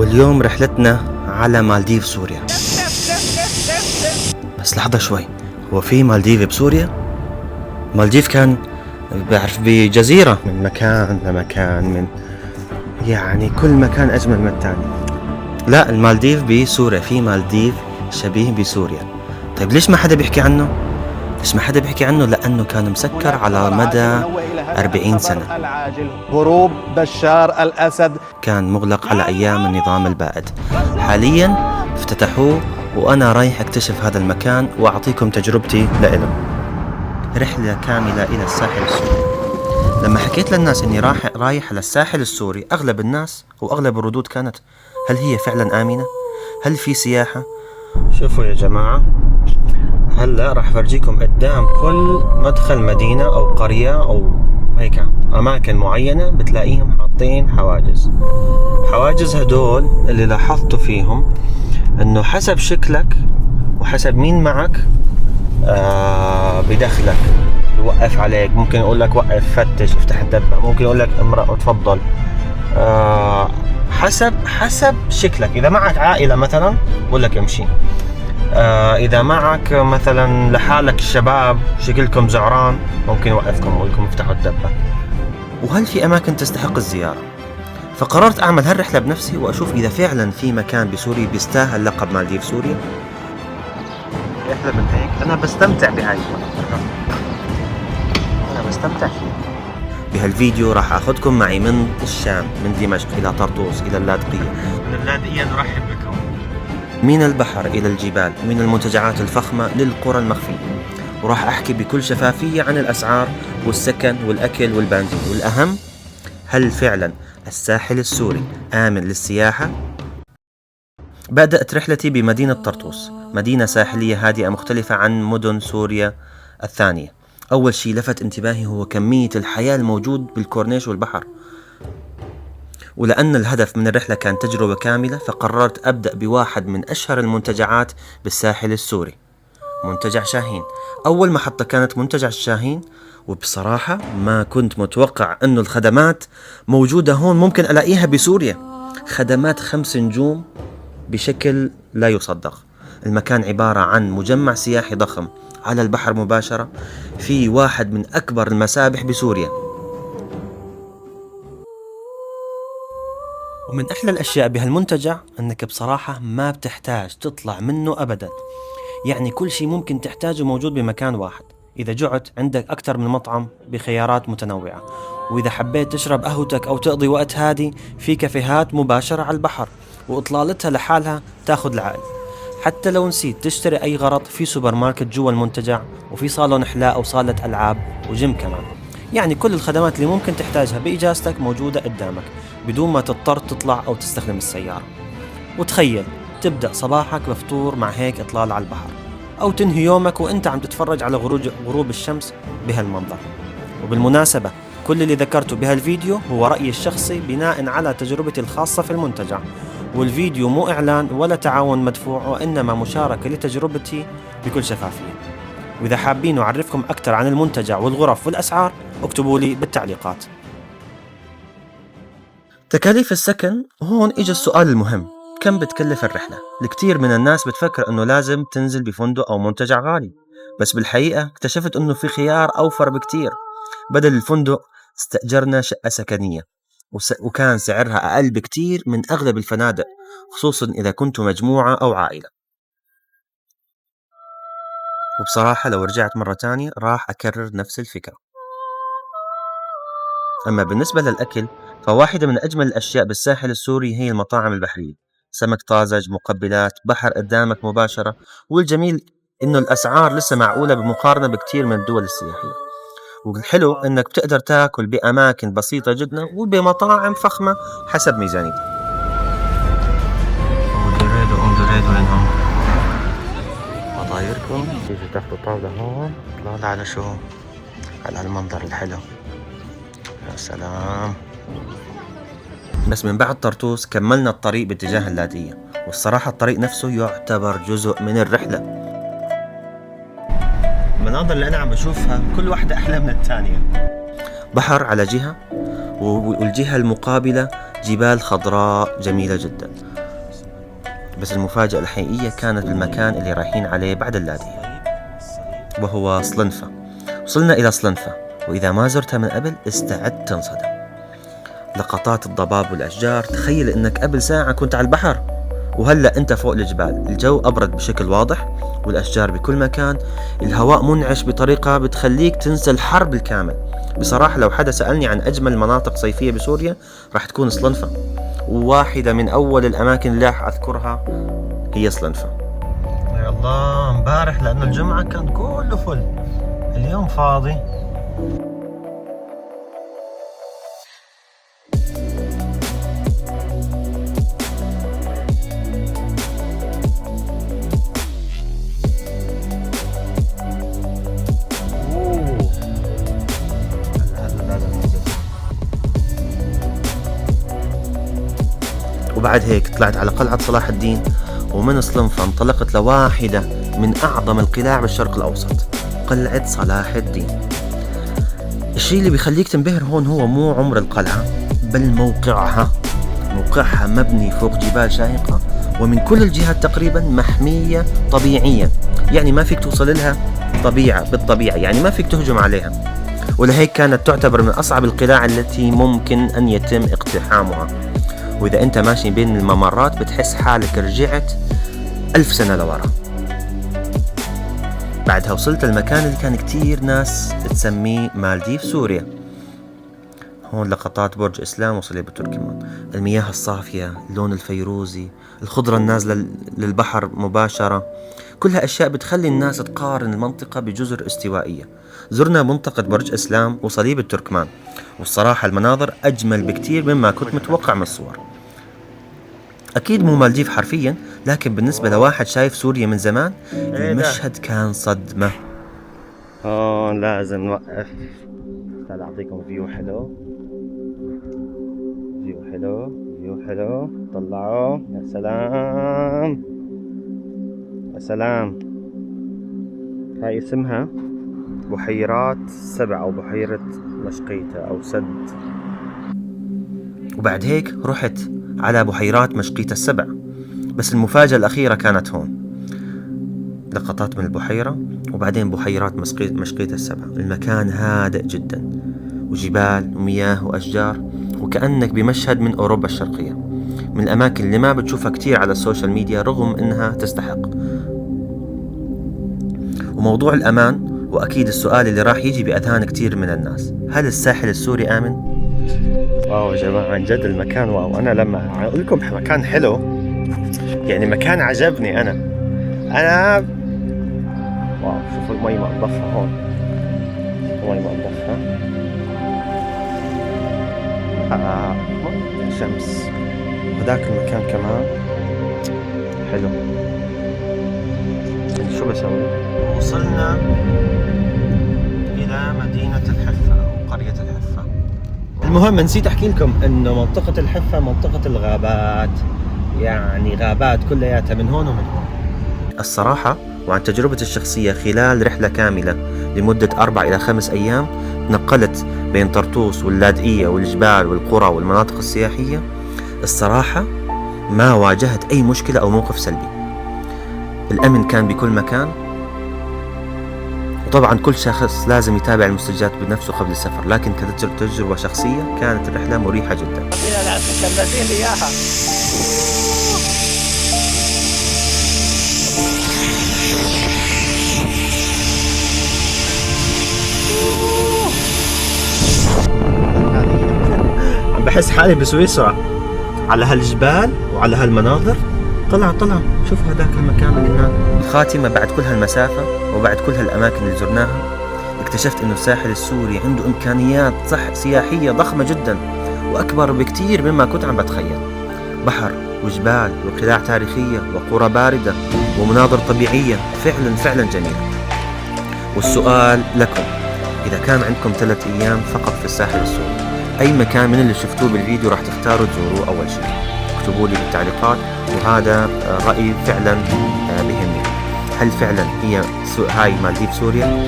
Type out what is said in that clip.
واليوم رحلتنا على مالديف سوريا. بس لحظة شوي، هو في مالديف بسوريا؟ مالديف كان بعرف بجزيرة من مكان لمكان، من يعني كل مكان أجمل من الثاني. لا، المالديف بسوريا، في مالديف شبيه بسوريا. طيب ليش ما حدا بيحكي عنه؟ ليش ما حدا بيحكي عنه؟ لأنه كان مسكر على مدى 40 سنة. هروب بشار الأسد كان مغلق على أيام النظام البائد. حاليا افتتحوه وأنا رايح اكتشف هذا المكان وأعطيكم تجربتي لإله. رحلة كاملة إلى الساحل السوري. لما حكيت للناس إني رايح على الساحل السوري، أغلب الناس وأغلب الردود كانت: هل هي فعلا آمنة؟ هل في سياحة؟ شوفوا يا جماعة، هلا راح فرجيكم قدام كل مدخل مدينة أو قرية أو هيك أماكن معينة بتلاقيهم حاطين حواجز هدول اللي لاحظتوا فيهم إنه حسب شكلك وحسب مين معك بدخلك، بوقف عليك، ممكن يقول لك وقف، فتش، افتح الدبة، ممكن يقول لك امرأة تفضل، حسب شكلك. إذا معك عائلة مثلا بقول لك امشي، إذا معك مثلا لحالك الشباب شكلكم زعران ممكن يوقفكم ويقول لكم افتحوا الدبة. وهل في أماكن تستحق الزيارة؟ فقررت أعمل هالرحلة بنفسي وأشوف إذا فعلا في مكان بسوريا بيستاهل لقب مالديف سوريا. أحلى من هيك أنا بستمتع بهاي أنا بستمتع فيه. بهالفيديو راح أخذكم معي من الشام، من دمشق إلى طرطوس إلى اللاذقية، من اللاذقية نرحب بكم، من البحر إلى الجبال، من المنتجعات الفخمة للقرى المخفية. وراح أحكي بكل شفافية عن الأسعار والسكن والأكل والبنزين، والأهم، هل فعلا الساحل السوري آمن للسياحة؟ بدأت رحلتي بمدينة طرطوس، مدينة ساحلية هادئة مختلفة عن مدن سوريا الثانية. أول شيء لفت انتباهي هو كمية الحياة الموجود بالكورنيش والبحر، ولأن الهدف من الرحلة كان تجربة كاملة فقررت أبدأ بواحد من أشهر المنتجعات بالساحل السوري، منتجع شاهين. أول محطة كانت منتجع الشاهين، وبصراحة ما كنت متوقع أنه الخدمات موجودة هون ممكن ألاقيها بسوريا. خدمات 5 نجوم بشكل لا يصدق. المكان عبارة عن مجمع سياحي ضخم على البحر مباشرة، في واحد من أكبر المسابح بسوريا. ومن أحلى الأشياء بهالمنتجع أنك بصراحة ما بتحتاج تطلع منه أبدا، يعني كل شيء ممكن تحتاجه موجود بمكان واحد. إذا جعت عندك أكثر من مطعم بخيارات متنوعة، وإذا حبيت تشرب قهوتك أو تقضي وقت هادي في كافيهات مباشرة على البحر وإطلالتها لحالها تاخد العقل. حتى لو نسيت تشتري أي غرض، في سوبر ماركت جوا المنتجع، وفي صالون إحلاء أو صالة ألعاب وجيم كمان. يعني كل الخدمات اللي ممكن تحتاجها بإجازتك موجودة قدامك بدون ما تضطر تطلع أو تستخدم السيارة. وتخيل تبدأ صباحك بفطور مع هيك إطلال على البحر، أو تنهي يومك وإنت عم تتفرج على غروب الشمس بهالمنظر. وبالمناسبة كل اللي ذكرته بهالفيديو هو رأيي الشخصي بناء على تجربتي الخاصة في المنتجع، والفيديو مو إعلان ولا تعاون مدفوع، وإنما مشاركة لتجربتي بكل شفافية. وإذا حابين أعرفكم أكثر عن المنتجع والغرف والأسعار اكتبوا لي بالتعليقات. تكاليف السكن، هون إجا السؤال المهم: كم بتكلف الرحلة؟ الكثير من الناس بتفكر أنه لازم تنزل بفندق أو منتجع غالي، بس بالحقيقة اكتشفت أنه في خيار أوفر بكتير. بدل الفندق استأجرنا شقة سكنية، وكان سعرها أقل بكتير من أغلب الفنادق، خصوصا إذا كنتوا مجموعة أو عائلة. وبصراحة لو رجعت مرة تانية راح أكرر نفس الفكرة. أما بالنسبة للأكل، فواحدة من أجمل الأشياء بالساحل السوري هي المطاعم البحرية. سمك طازج، مقبلات، بحر قدامك مباشرة. والجميل إنه الأسعار لسه معقولة بمقارنة بكتير من الدول السياحية. والحلو إنك بتقدر تاكل بأماكن بسيطة جدا وبمطاعم فخمة حسب ميزانيتك. وينهم فطايركم، تيجي تاخدوا طاولة هون. طلعنا على شو؟ على المنظر الحلو، يا سلام. بس من بعد طرطوس كملنا الطريق باتجاه اللاذقية، والصراحة الطريق نفسه يعتبر جزء من الرحلة. المناظر اللي أنا عم بشوفها كل واحدة أحلى من الثانية. بحر على جهة، والجهة المقابلة جبال خضراء جميلة جدا، بس المفاجأة الحقيقية كانت بالمكان اللي رايحين عليه بعد اللاذقية، وهو صلنفة. وصلنا إلى صلنفة، وإذا ما زرتها من قبل استعد تنصدم. لقطات الضباب والأشجار، تخيل إنك قبل ساعة كنت على البحر وهلأ أنت فوق الجبال. الجو أبرد بشكل واضح، والأشجار بكل مكان، الهواء منعش بطريقة بتخليك تنسى الحر بالكامل. بصراحة لو حدا سألني عن أجمل مناطق صيفية بسوريا راح تكون صلنفة، وواحدة من أول الأماكن اللي راح أذكرها هي صلنفة. يا الله، امبارح لأنه الجمعة كان كله فل، اليوم فاضي. وبعد هيك طلعت على قلعة صلاح الدين، ومن صلنفة انطلقت لواحدة من أعظم القلاع بالشرق الأوسط، قلعة صلاح الدين. الشيء اللي بيخليك تنبهر هون هو مو عمر القلعة، بل موقعها. موقعها مبني فوق جبال شاهقة، ومن كل الجهات تقريبا محمية طبيعيا، يعني ما فيك توصل لها بالطبيعة، يعني ما فيك تهجم عليها. ولهيك كانت تعتبر من أصعب القلاع التي ممكن أن يتم اقتحامها. وإذا أنت ماشي بين الممرات بتحس حالك رجعت 1000 سنة لورا. بعدها وصلت المكان اللي كان كتير ناس تسميه مالديف سوريا. هون لقطات برج إسلام وصليب التركمان، المياه الصافية، اللون الفيروزي، الخضرة النازلة للبحر مباشرة، كلها أشياء بتخلي الناس تقارن المنطقة بجزر استوائية. زرنا منطقة برج إسلام وصليب التركمان، والصراحة المناظر أجمل بكتير مما كنت متوقع من الصور. أكيد مو مالديف حرفيا، لكن بالنسبة لواحد شايف سوريا من زمان المشهد كان صدمة. لازم نوقف. تعال أعطيكم فيو حلو، فيو حلو. طلعوا، يا سلام يا سلام. هاي اسمها بحيرات 7 أو بحيرة مشقيتة أو سد. وبعد هيك رحت على بحيرات مشقيتة 7، بس المفاجأة الأخيرة كانت هون. لقطات من البحيرة وبعدين بحيرات مشقيتة 7. المكان هادئ جدا، وجبال ومياه وأشجار، وكأنك بمشهد من أوروبا الشرقية، من الأماكن اللي ما بتشوفها كتير على السوشيال ميديا رغم إنها تستحق. وموضوع الأمان، وأكيد السؤال اللي راح يجي بأذهان كتير من الناس، هل الساحل السوري آمن؟ واو يا جماعة، عن جد المكان واو. أنا لما أقول لكم مكان حلو، يعني مكان عجبني أنا واو. شوفوا المي مقضفة هون، المي مقضفة، شمس، وهداك المكان كمان حلو. شو بسوي؟ وصلنا إلى مدينة الحفة أو قرية الحفة. المهم نسيت أحكي لكم إنه منطقة الحفة منطقة الغابات، يعني غابات كلياتها من هون ومن هون. الصراحة وعن تجربتي الشخصية، خلال رحلة كاملة لمدة 4 إلى 5 أيام تنقلت بين طرطوس واللاذقية والجبال والقرى والمناطق السياحية، الصراحة ما واجهت أي مشكلة أو موقف سلبي. الأمن كان بكل مكان، وطبعا كل شخص لازم يتابع المستجدات بنفسه قبل السفر، لكن كتجربة شخصية كانت الرحلة مريحة جدا. عم بحس حالي بسويسرا على هالجبال وعلى هالمناظر. طلع شوف هذاك المكان اللي هناك. الخاتمة، بعد كل هالمسافة وبعد كل هالأماكن اللي زرناها، اكتشفت إنه الساحل السوري عنده إمكانيات سياحية ضخمة جدا، وأكبر بكتير مما كنت عم بتخيل. بحر وجبال وقلاع تاريخية وقرى باردة ومناظر طبيعية فعلا جميلة. والسؤال لكم، إذا كان عندكم 3 أيام فقط في الساحل السوري، أي مكان من اللي شفتوه بالفيديو راح تختاروا تزوروه أول شيء؟ اكتبوا لي بالتعليقات، وهذا رأيي فعلا بيهمني. هل فعلا هي هاي مالديف سوريا؟